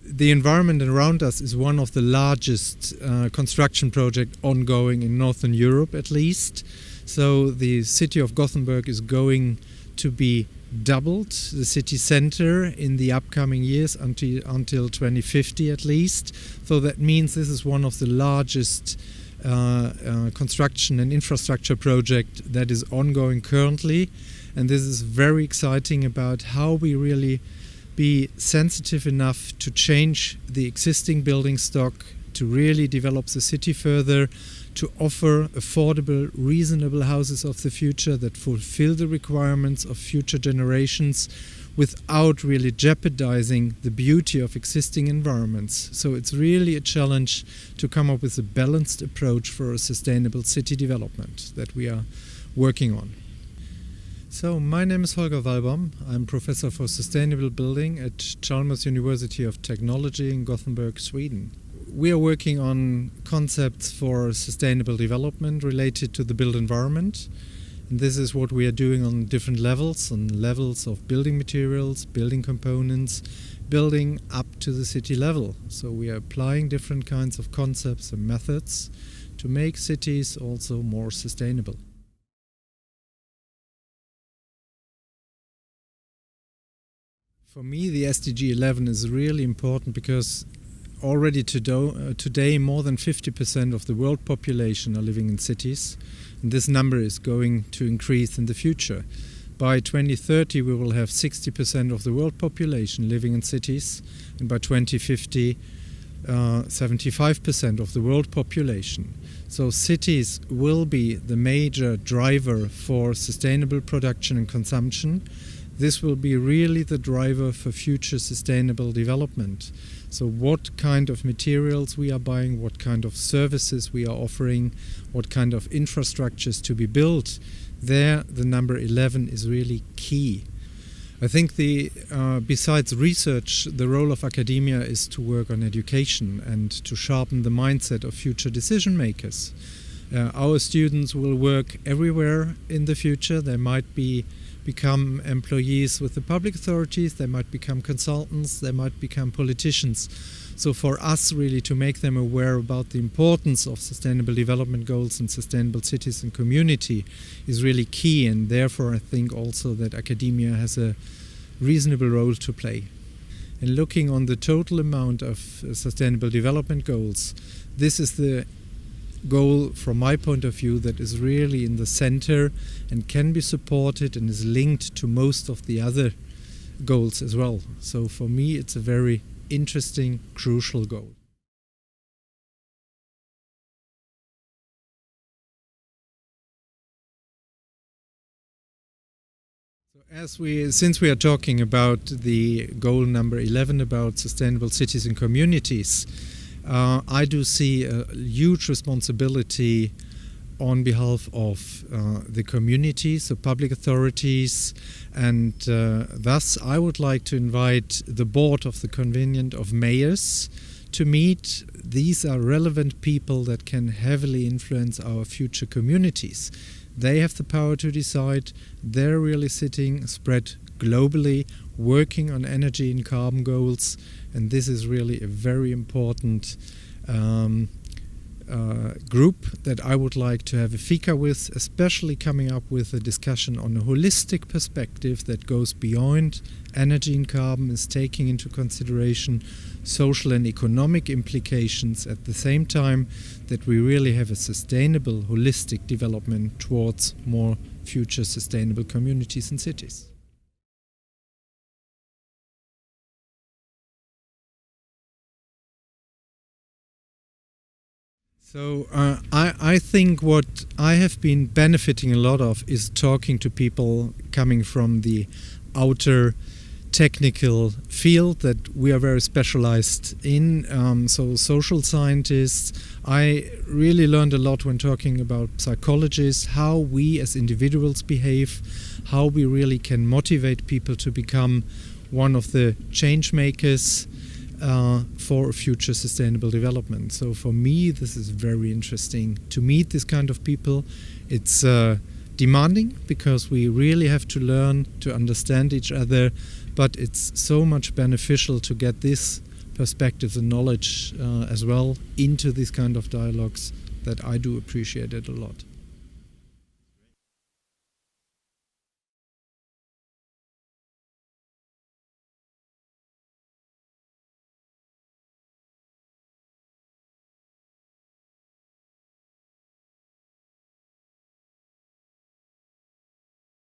the environment around us is one of the largest construction projects ongoing in Northern Europe, at least. So the city of Gothenburg is going to be doubled, the city center, in the upcoming years until 2050 at least. So that means this is one of the largest construction and infrastructure project that is ongoing currently, and this is very exciting about how we really be sensitive enough to change the existing building stock, to really develop the city further, to offer affordable, reasonable houses of the future that fulfill the requirements of future generations without really jeopardizing the beauty of existing environments. So it's really a challenge to come up with a balanced approach for a sustainable city development that we are working on. So my name is Holger Wallbaum. I'm Professor for Sustainable Building at Chalmers University of Technology in Gothenburg, Sweden. We are working on concepts for sustainable development related to the built environment. And this is what we are doing on different levels, on levels of building materials, building components, building up to the city level. So we are applying different kinds of concepts and methods to make cities also more sustainable. For me, the SDG 11 is really important because already today more than 50% of the world population are living in cities, and this number is going to increase in the future. By 2030 we will have 60% of the world population living in cities, and by 2050 75% of the world population. So cities will be the major driver for sustainable production and consumption. This will be really the driver for future sustainable development. So what kind of materials we are buying, what kind of services we are offering, what kind of infrastructures to be built, there the number 11 is really key. I think besides research, the role of academia is to work on education and to sharpen the mindset of future decision makers. Our students will work everywhere in the future. They might become employees with the public authorities, they might become consultants, they might become politicians. So for us really to make them aware about the importance of sustainable development goals and sustainable cities and community is really key, and therefore I think also that academia has a reasonable role to play. And looking on the total amount of sustainable development goals, this is the goal from my point of view that is really in the center and can be supported and is linked to most of the other goals as well. So for me it's a very interesting, crucial goal. Since we are talking about the goal number 11 about sustainable cities and communities, I do see a huge responsibility on behalf of the community, so public authorities, and thus I would like to invite the board of the Convention of Mayors to meet. These are relevant people that can heavily influence our future communities. They have the power to decide. They're really sitting spread globally, working on energy and carbon goals, and this is really a very important group that I would like to have a fika with, especially coming up with a discussion on a holistic perspective that goes beyond energy and carbon, is taking into consideration social and economic implications at the same time that we really have a sustainable, holistic development towards more future sustainable communities and cities. So I think what I have been benefiting a lot of is talking to people coming from the outer technical field that we are very specialized in, so social scientists. I really learned a lot when talking about psychologists, how we as individuals behave, how we really can motivate people to become one of the change makers for future sustainable development. So for me this is very interesting to meet this kind of people. It's demanding because we really have to learn to understand each other, but it's so much beneficial to get this perspectives and knowledge as well into these kind of dialogues, that I do appreciate it a lot.